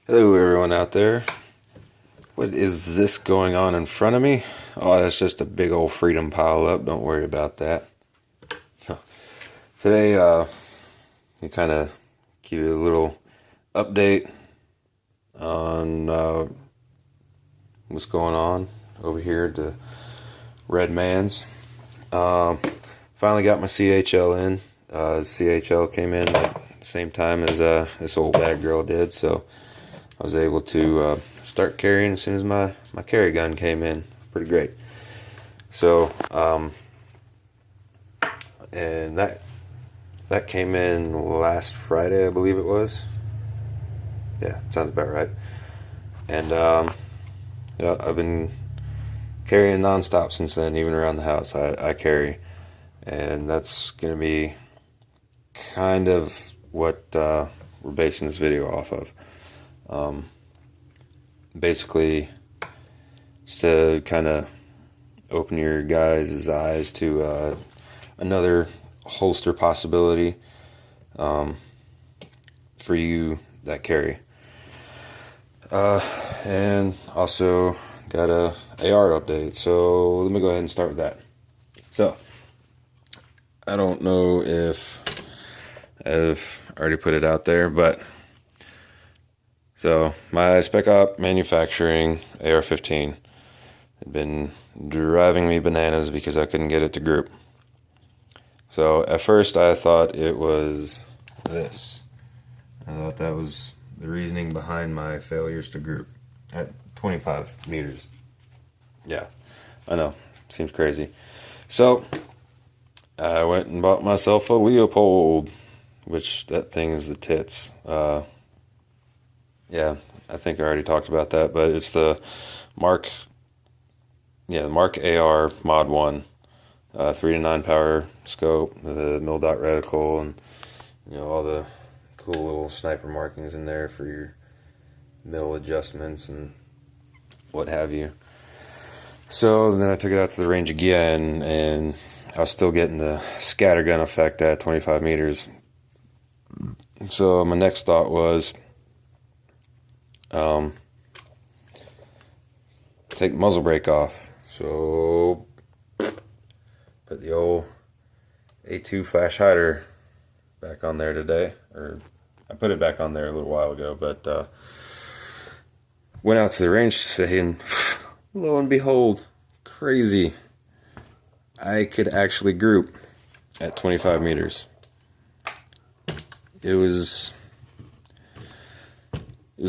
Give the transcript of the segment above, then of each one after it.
Hello everyone out there. What is this going on in front of me? Oh, that's just a big old Freedom pile up. Don't worry about that. Today, you kind of give you a little update on what's going on over here at the Red Man's. Finally got my CHL in. CHL came in at the same time as this old bad girl did, so I was able to start carrying as soon as my carry gun came in. Pretty great. So, and that came in last Friday, I believe it was. Yeah, sounds about right. And yeah, I've been carrying nonstop since then, even around the house. I carry, and that's gonna be kind of what we're basing this video off of. Basically, just to kind of open your guys' eyes to another holster possibility for you that carry. And also got a AR update. So let me go ahead and start with that. So I don't know if I've already put it out there, but so my Spec Op Manufacturing AR-15 had been driving me bananas because I couldn't get it to group. So at first I thought it was this. I thought that was the reasoning behind my failures to group at 25 meters. Yeah, I know, seems crazy. So I went and bought myself a Leopold, which that thing is the tits. Yeah, I think I already talked about that, but it's the Mark AR Mod 1, 3 to 9 power scope, the mil dot reticle, and all the cool little sniper markings in there for your mil adjustments and what have you. So then I took it out to the range again, and I was still getting the scattergun effect at 25 meters. So my next thought was, take the muzzle brake off. So put the old A2 flash hider back on there today, or I put it back on there a little while ago, but went out to the range today, and lo and behold, crazy, I could actually group at 25 meters. It was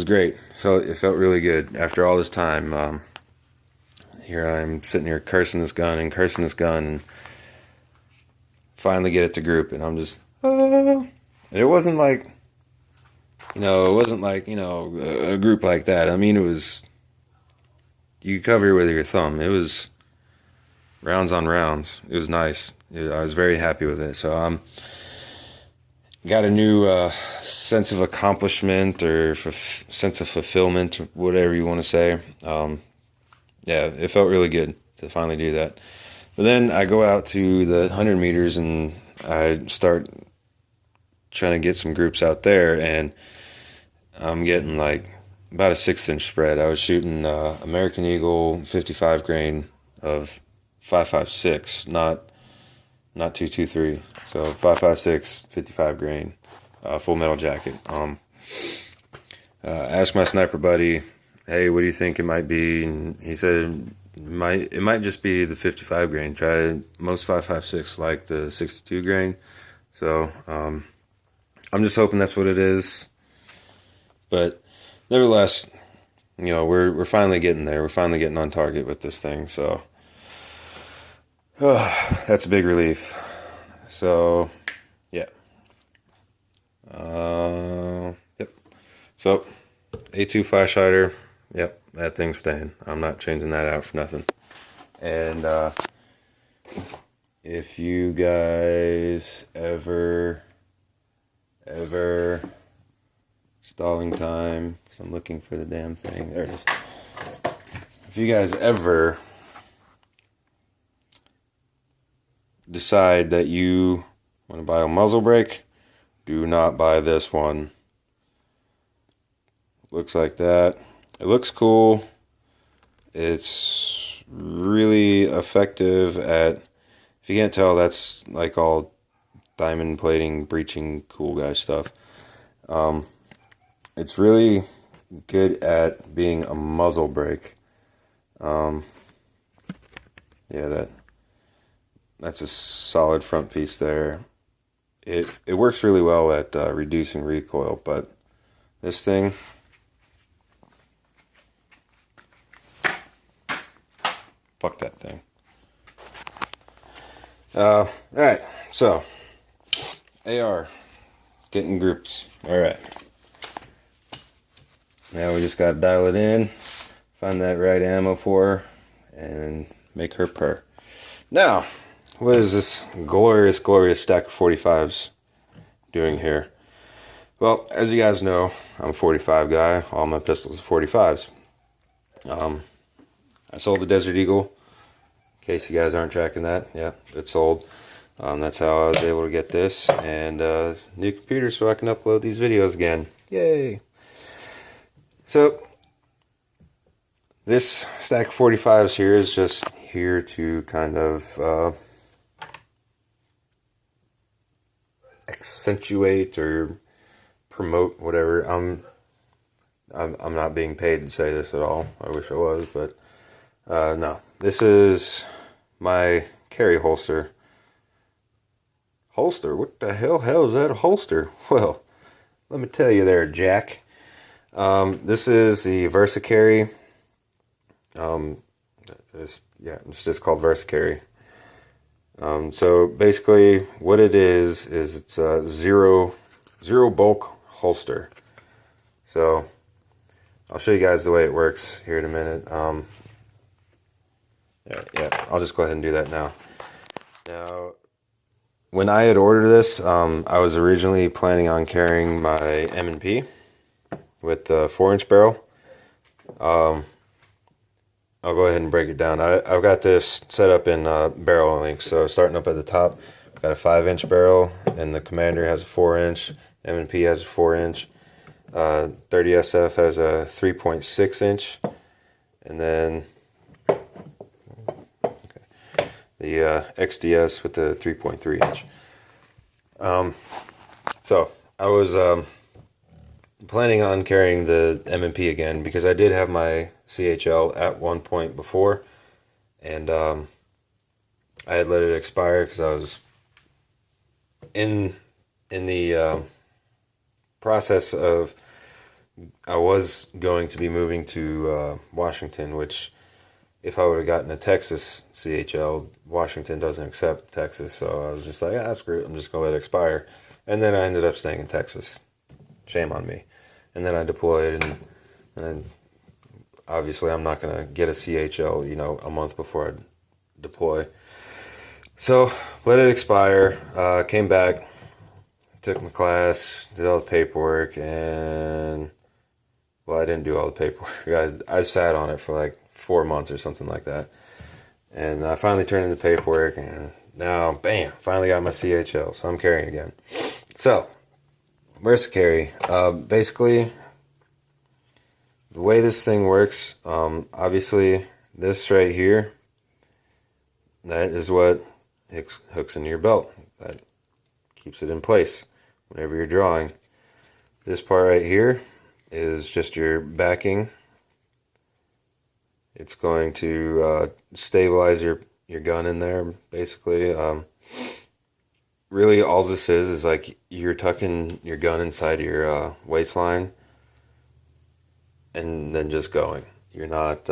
great. It felt really good after all this time. Here I'm sitting here cursing this gun, and finally get it to group, and I'm just, oh. And it wasn't like, a group like that. I mean, it was, you could cover it with your thumb. It was rounds on rounds. It was nice. I was very happy with it. So got a new sense of accomplishment or sense of fulfillment, or whatever you want to say. Yeah, it felt really good to finally do that. But then I go out to the 100 meters and I start trying to get some groups out there, and I'm getting like about a 6-inch spread. I was shooting American Eagle 55 grain of 5.56, not 223. So 5.56, 55 grain, full metal jacket. Asked my sniper buddy, hey, what do you think it might be? And he said it might just be the 55 grain. Try most 5.56 like the 62 grain. So I'm just hoping that's what it is. But nevertheless, we're finally getting there. We're finally getting on target with this thing. So that's a big relief. So yeah. Yep. So A2 flash hider. Yep, that thing's staying. I'm not changing that out for nothing. And if you guys ever stalling time, because I'm looking for the damn thing. There it is. If you guys ever decide that you want to buy a muzzle brake, do not buy this one. looks like that. It looks cool. It's really effective at, if you can't tell, that's like all diamond plating, breeching, cool guy stuff. It's really good at being a muzzle brake. Yeah, that's a solid front piece there. It works really well at reducing recoil, but this thing, fuck that thing. Alright, so AR, getting groups. Alright. Now we just got to dial it in, find that right ammo for her, and make her purr. Now, what is this glorious, glorious stack of 45s doing here? Well, as you guys know, I'm a 45 guy. All my pistols are 45s. I sold the Desert Eagle. In case you guys aren't tracking that, yeah, it's sold. That's how I was able to get this and new computer so I can upload these videos again. Yay! So this stack of 45s here is just here to kind of accentuate or promote whatever. I'm not being paid to say this at all. I wish I was, but no. This is my carry holster. Holster? What the hell is that a holster? Well, let me tell you there, Jack. This is the Versacarry. It's just called Versacarry. So basically, what it is it's a zero bulk holster. So I'll show you guys the way it works here in a minute. Yeah, I'll just go ahead and do that now. Now, when I had ordered this, I was originally planning on carrying my M&P with the 4-inch barrel. I'll go ahead and break it down. I've got this set up in barrel length. So starting up at the top, I've got a 5-inch barrel, and the Commander has a 4-inch, M&P has a 4-inch, 30SF has a 3.6-inch, and then the XDS with the 3.3-inch. So I was planning on carrying the M&P again because I did have my CHL at one point before, and I had let it expire because I was in the process of, I was going to be moving to Washington, which if I would have gotten a Texas CHL, Washington doesn't accept Texas, so I was just like, screw it, I'm just going to let it expire. And then I ended up staying in Texas. Shame on me. And then I deployed, and then obviously I'm not going to get a CHL, a month before I deploy. So, let it expire, came back, took my class, did all the paperwork, and, well, I didn't do all the paperwork. I sat on it for like 4 months or something like that. And I finally turned in the paperwork, and now, bam, finally got my CHL, so I'm carrying again. So, Versacarry, basically, the way this thing works, obviously, this right here, that is what hooks into your belt. That keeps it in place whenever you're drawing. This part right here is just your backing. It's going to stabilize your gun in there, basically. Really, all this is like you're tucking your gun inside your waistline and then just going. You're not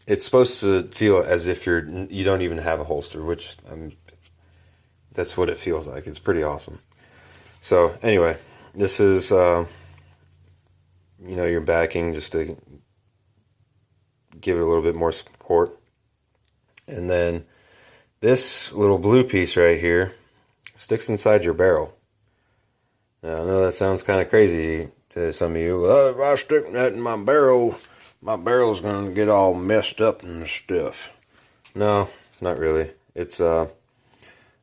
it's supposed to feel as if you don't even have a holster, which that's what it feels like. It's pretty awesome. So anyway, this is your backing just to give it a little bit more support. And then this little blue piece right here sticks inside your barrel. Now, I know that sounds kind of crazy to some of you. Well, if I stick that in my barrel's going to get all messed up and stuff. No, not really. It's a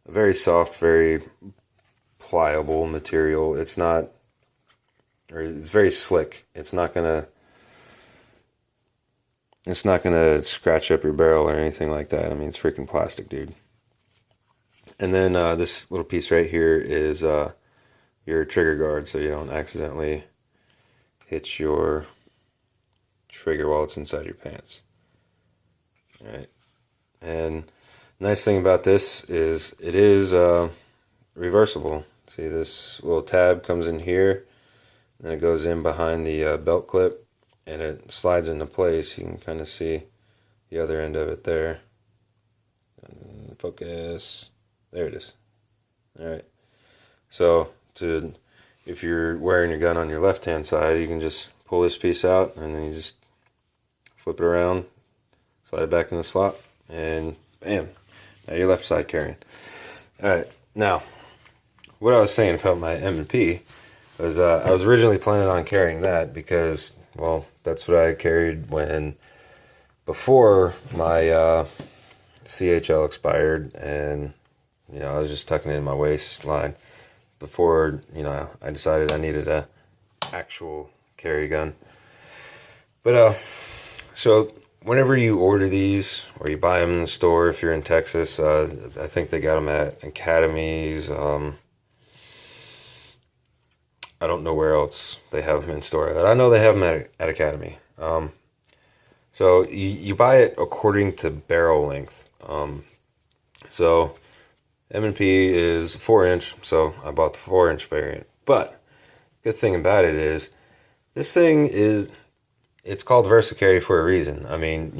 very soft, very pliable material. It's not, or it's very slick. It's not gonna scratch up your barrel or anything like that. I mean, it's freaking plastic, dude. And then this little piece right here is your trigger guard, so you don't accidentally hit your trigger while it's inside your pants. All right. And nice thing about this is it is reversible. See, this little tab comes in here, and it goes in behind the belt clip, and it slides into place. You can kind of see the other end of it there. Focus. There it is. All right. So if you're wearing your gun on your left-hand side, you can just pull this piece out, and then you just flip it around, slide it back in the slot, and bam, now you're left side carrying. All right. Now, what I was saying about my M&P was I was originally planning on carrying that because, well, that's what I carried before my CHL expired, and I was just tucking it in my waistline before I decided I needed a actual carry gun. But so whenever you order these or you buy them in the store, if you're in Texas, I think they got them at Academies. I don't know where else they have them in store. I know they have them at Academy. So you buy it according to barrel length. So M&P is 4-inch, so I bought the 4-inch variant. But good thing about it is this thing it's called Versacarry for a reason. I mean,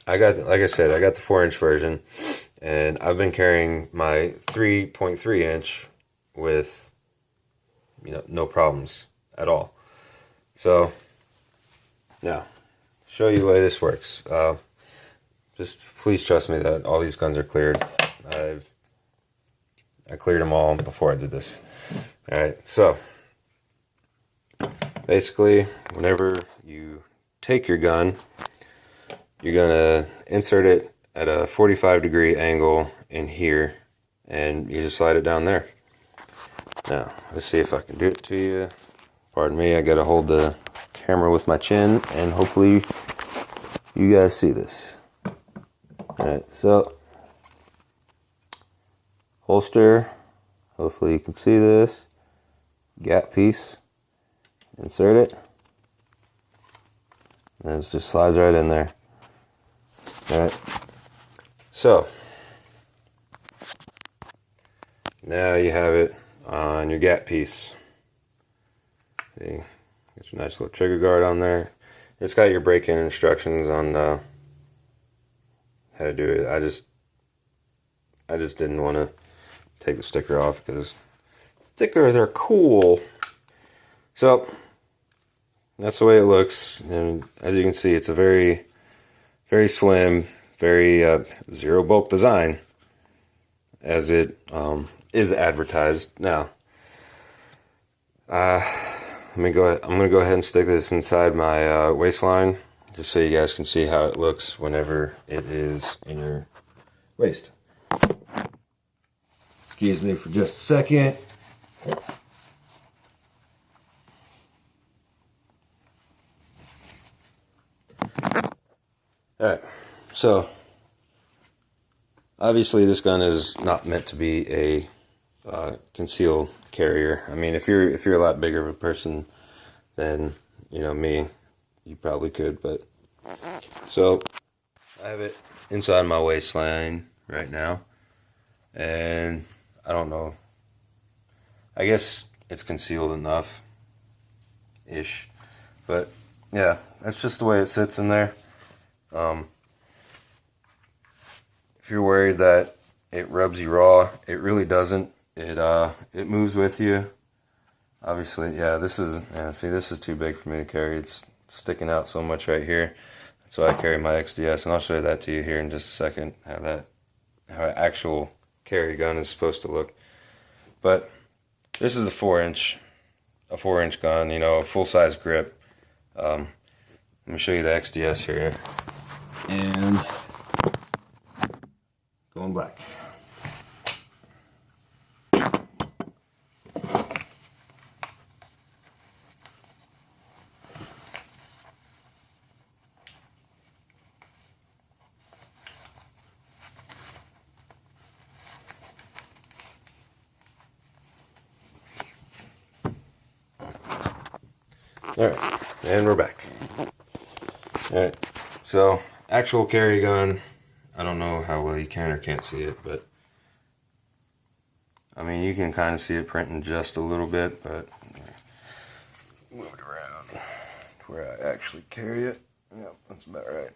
like I said, I got the 4-inch version, and I've been carrying my 3.3-inch with no problems at all. So now, show you the way this works. Just please trust me that all these guns are cleared. I cleared them all before I did this. All right, so basically, whenever you take your gun, you're gonna insert it at a 45-degree angle in here, and you just slide it down there. Now, let's see if I can do it to you. Pardon me, I gotta hold the camera with my chin, and hopefully you guys see this. Alright, so holster, hopefully you can see this. Gap piece, insert it, and it just slides right in there. Alright, so now you have it on your gap piece. See, get your nice little trigger guard on there. It's got your break-in instructions on how to do it. I just didn't want to take the sticker off because stickers are cool. So that's the way it looks, and as you can see, it's a very, very slim, very zero bulk design, as it is advertised. Now, let me go ahead. I'm going to go ahead and stick this inside my waistline, just so you guys can see how it looks whenever it is in your waist. Excuse me for just a second. Alright, so obviously this gun is not meant to be a concealed carrier. I mean, if you're a lot bigger of a person than me, you probably could. But so I have it inside my waistline right now, and I don't know. I guess it's concealed enough, ish. But yeah, that's just the way it sits in there. If you're worried that it rubs you raw, it really doesn't. It moves with you. Obviously, yeah, see, this is too big for me to carry. It's sticking out so much right here. That's why I carry my XDS, and I'll show that to you here in just a second, how an actual carry gun is supposed to look. But this is a 4-inch gun, a full-size grip. Let me show you the XDS here. And going black. Alright, and we're back. Alright, so actual carry gun. I don't know how well you can or can't see it, but I mean, you can kind of see it printing just a little bit, but move it around where I actually carry it. Yep, that's about right.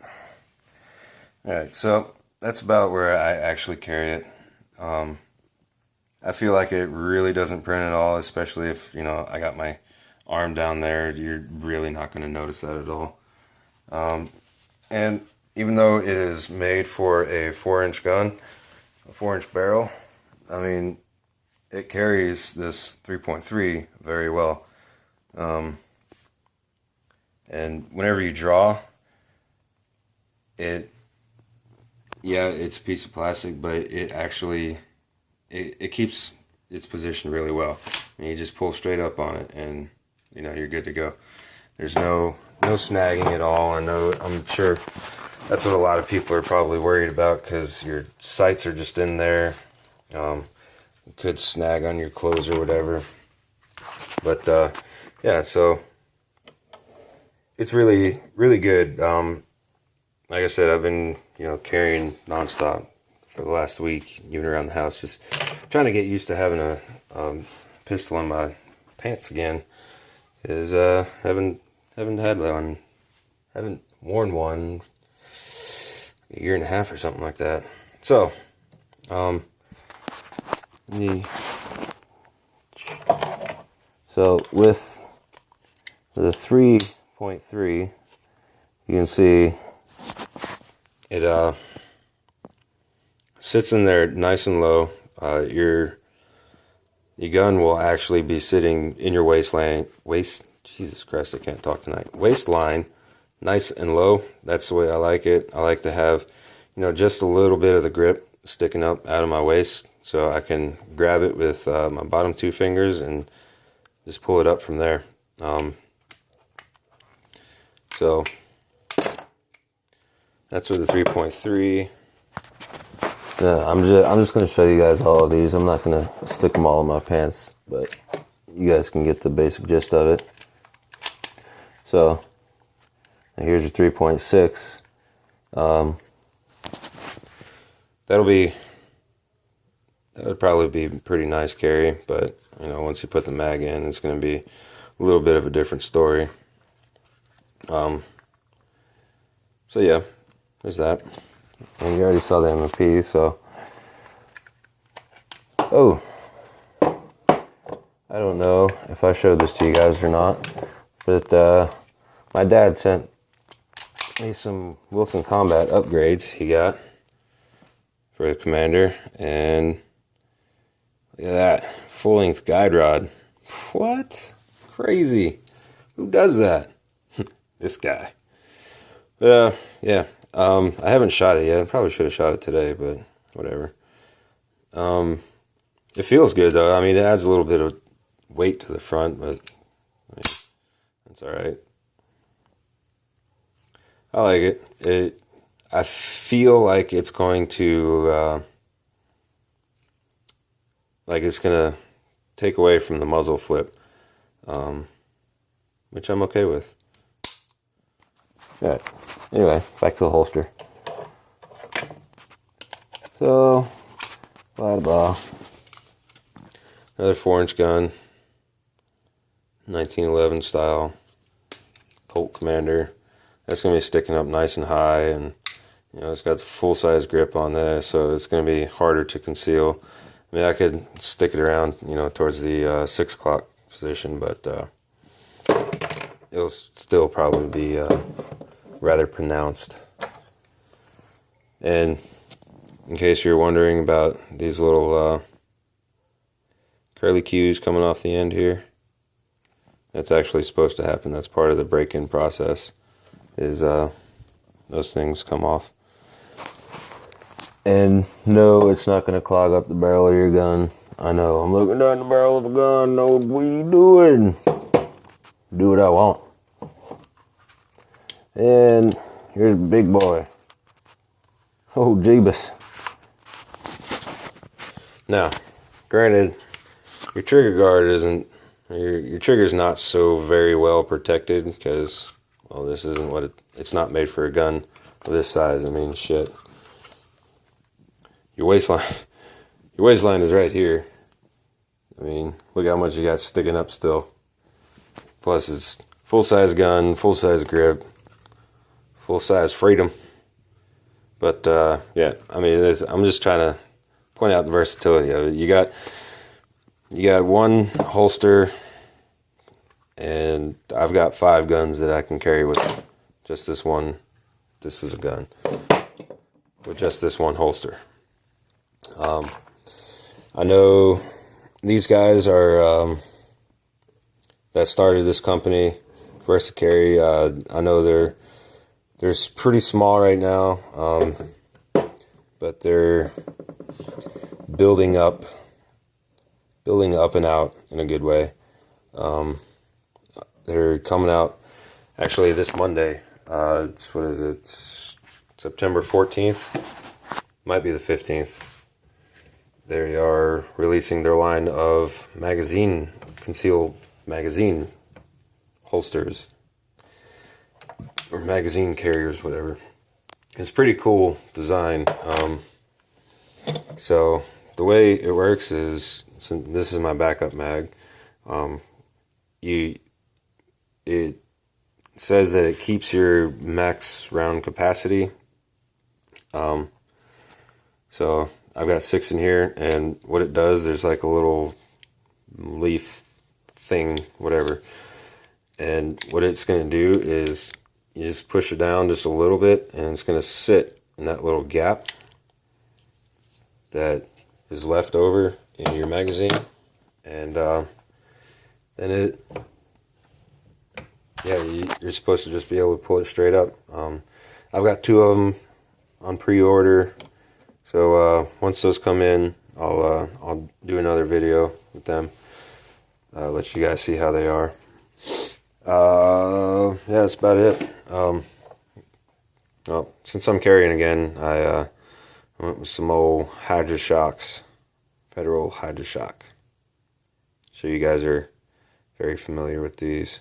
Alright, so that's about where I actually carry it. I feel like it really doesn't print at all, especially if, I got my arm down there. You're really not going to notice that at all. And even though it is made for a 4-inch gun, a 4-inch barrel, I mean, it carries this 3.3 very well. And whenever you draw, it's a piece of plastic, but it actually, it keeps its position really well. I mean, you just pull straight up on it and, you're good to go. There's no snagging at all. I'm sure that's what a lot of people are probably worried about, because your sights are just in there. You could snag on your clothes or whatever. But, so it's really, really good. Like I said, I've been, carrying nonstop for the last week, even around the house, just trying to get used to having a pistol in my pants again. Because haven't had one, haven't worn one a year and a half or something like that. So, with the 3.3, you can see it sits in there nice and low. Your gun will actually be sitting in your waistline. Jesus Christ, I can't talk tonight. Waistline, nice and low. That's the way I like it. I like to have, just a little bit of the grip sticking up out of my waist, so I can grab it with my bottom 2 fingers and just pull it up from there. So that's with the 3.3. I'm just going to show you guys all of these. I'm not going to stick them all in my pants, but you guys can get the basic gist of it. So here's your 3.6. That would probably be pretty nice carry, but once you put the mag in, it's going to be a little bit of a different story. So yeah, there's that. And you already saw the M&P, so I don't know if I showed this to you guys or not, but my dad sent me some Wilson Combat upgrades he got for the Commander, and look at that, full-length guide rod. What? Crazy. Who does that? This guy. But I haven't shot it yet. I probably should have shot it today, but whatever. It feels good though. I mean, it adds a little bit of weight to the front, but that's all right. I like it. I feel like it's going to, it's gonna take away from the muzzle flip, which I'm okay with. Alright, anyway, back to the holster. So, blah blah. Another 4-inch gun, 1911 style, Colt Commander. That's going to be sticking up nice and high, and it's got the full-size grip on this, so it's going to be harder to conceal. I mean, I could stick it around, towards the 6 o'clock position, but it'll still probably be rather pronounced. And in case you're wondering about these little curly cues coming off the end here, that's actually supposed to happen. That's part of the break-in process, is those things come off. And no, it's not going to clog up the barrel of your gun. I know, I'm looking down the barrel of a gun. No, what are you doing? Do what I want. And here's a big boy. Oh, Jeebus. Now, granted, your trigger guard isn't, your trigger's not so very well protected because, well, this isn't what it's not made for a gun of this size. I mean, shit. Your waistline is right here. I mean, look how much you got sticking up still. Plus, it's full-size gun, full-size grip, full-size freedom. But yeah, I mean, I'm just trying to point out the versatility of it. You got one holster, and I've got 5 guns that I can carry with just this one. This is a gun with just this one holster. I know these guys are that started this company, Versacarry. I know they're pretty small right now, but they're building up and out in a good way. They're coming out actually this Monday. It's what is it? It's September 14th. Might be the 15th. They are releasing their line of concealed magazine holsters or magazine carriers, whatever. It's pretty cool design. So the way it works is, this is my backup mag. It says that it keeps your max round capacity. So I've got 6 in here, and what it does, there's like a little leaf thing, whatever. And what it's going to do is you just push it down just a little bit, and it's going to sit in that little gap that is left over in your magazine. And then you're supposed to just be able to pull it straight up. I've got 2 of them on pre-order. So once those come in, I'll do another video with them. Let you guys see how they are. Yeah, that's about it. Well, since I'm carrying again, I went with some old Hydra Shocks, Federal Hydra Shock. So you guys are very familiar with these.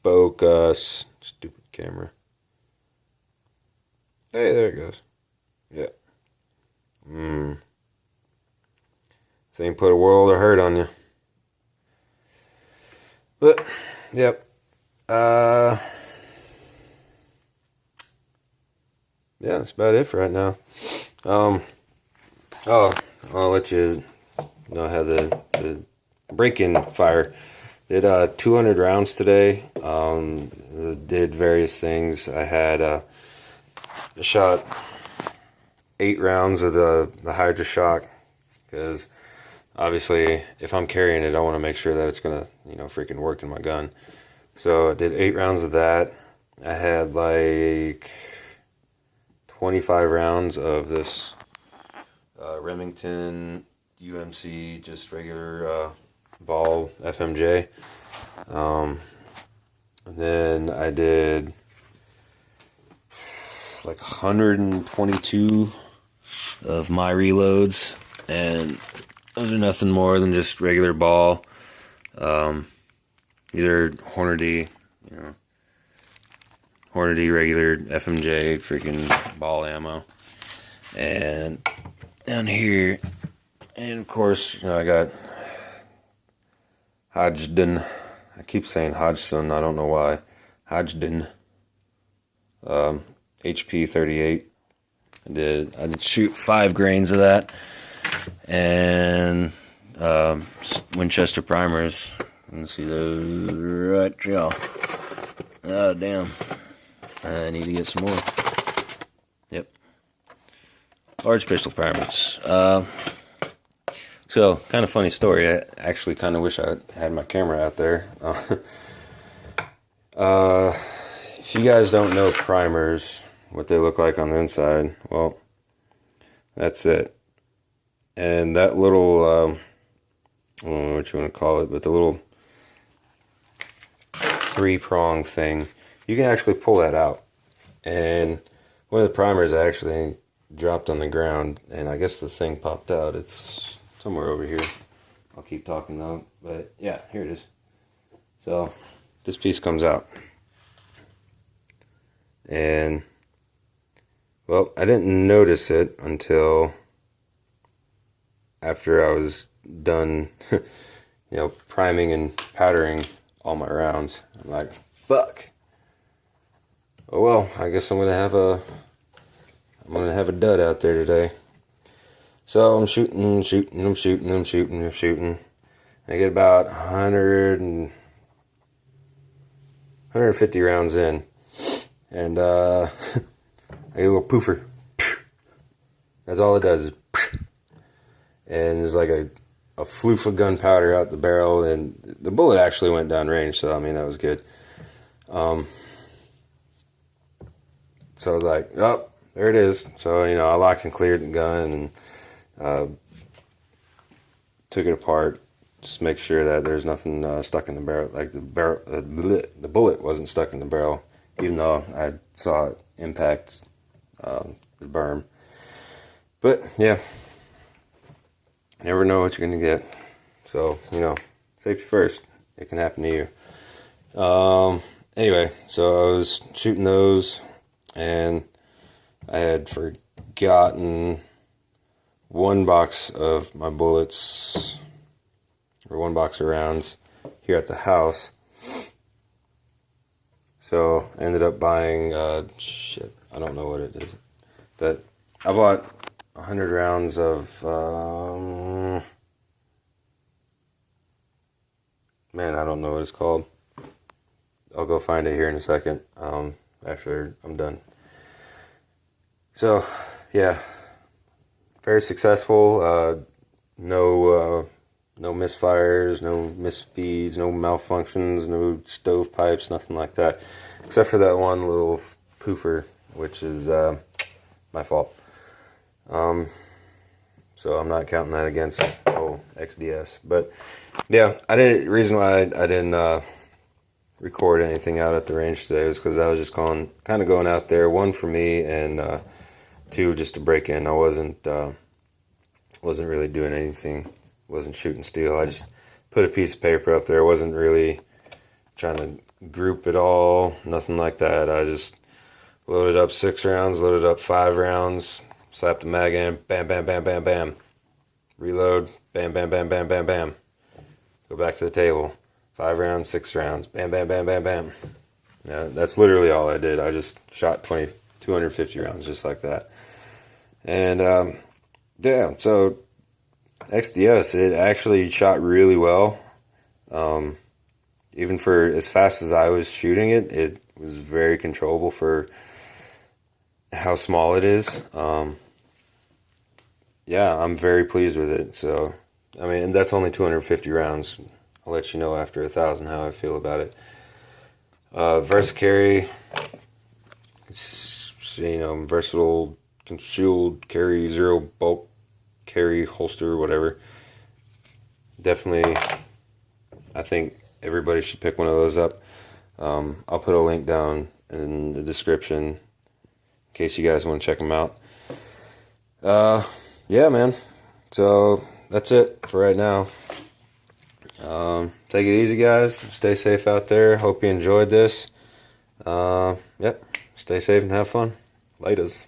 Focus, stupid camera. Hey, there it goes. Yeah. Thing put a world of hurt on you. But, yep. Yeah, that's about it for right now. Oh, I'll let you know how the break-in fire. Did 200 rounds today. Did various things. I shot 8 rounds of the Hydra Shock, because obviously if I'm carrying it, I want to make sure that it's gonna freaking work in my gun. So I did 8 rounds of that. I had like 25 rounds of this Remington UMC, just regular ball FMJ. And then I did like 122 of my reloads, and those are nothing more than just regular ball. These are Hornady, Hornady regular FMJ freaking ball ammo. And down here, and of course, I got Hodgdon. I keep saying Hodgson, I don't know why. Hodgdon. HP 38. I did shoot 5 grains of that, and Winchester primers. You can see those right y'all. Oh damn! I need to get some more. Yep. Large pistol primers. So, kind of funny story. I actually kind of wish I had my camera out there. If you guys don't know primers, what they look like on the inside, well, that's it. And that little, I don't know what you want to call it, but the little 3-prong thing, you can actually pull that out. And one of the primers actually dropped on the ground, and I guess the thing popped out. It's somewhere over here. I'll keep talking though. But yeah, here it is. So this piece comes out. And, well, I didn't notice it until after I was done, priming and powdering all my rounds. I'm like, fuck. Oh well, I guess I'm gonna have a dud out there today. So I'm shooting. I get about 150 rounds in, and I get a little poofer. That's all it does is, and there's like a floof of gunpowder out the barrel, and the bullet actually went down range, so I mean that was good. So I was like, oh, there it is. So I locked and cleared the gun and took it apart. Just make sure that there's nothing stuck in the barrel, like the bullet wasn't stuck in the barrel, even though I saw it impact the berm. But yeah, never know what you're gonna get. So safety first. It can happen to you. Anyway, so I was shooting those, and I had forgotten one box of my bullets, or one box of rounds here at the house. So I ended up buying, I don't know what it is, but I bought 100 rounds of, man, I don't know what it's called. I'll go find it here in a second, after I'm done. So, yeah, very successful. No misfires, no misfeeds, no malfunctions, no stovepipes, nothing like that. Except for that one little poofer, which is my fault. So I'm not counting that against XDS. But yeah, reason why I didn't record anything out at the range today was because I was just kind of going out there, one for me, and two just to break in. I wasn't really doing anything. Wasn't shooting steel. I just put a piece of paper up there. I wasn't really trying to group it all, nothing like that. I just loaded up 6 rounds, loaded up 5 rounds, slapped the mag in, bam, bam, bam, bam, bam. Reload, bam, bam, bam, bam, bam, bam. Go back to the table. 5 rounds, 6 rounds, bam, bam, bam, bam, bam. Yeah, that's literally all I did. I just shot 250 rounds just like that. And yeah, so XDS, it actually shot really well. Even for as fast as I was shooting it, it was very controllable for how small it is. Yeah, I'm very pleased with it. So, I mean, and that's only 250 rounds. I'll let you know after 1,000 how I feel about it. Versacarry, it's, versatile concealed carry, zero bulk carry holster, whatever. Definitely, I think everybody should pick one of those up. I'll put a link down in the description in case you guys want to check them out. Yeah, man. So that's it for right now. Take it easy, guys. Stay safe out there. Hope you enjoyed this. Yep. Stay safe and have fun. Laters.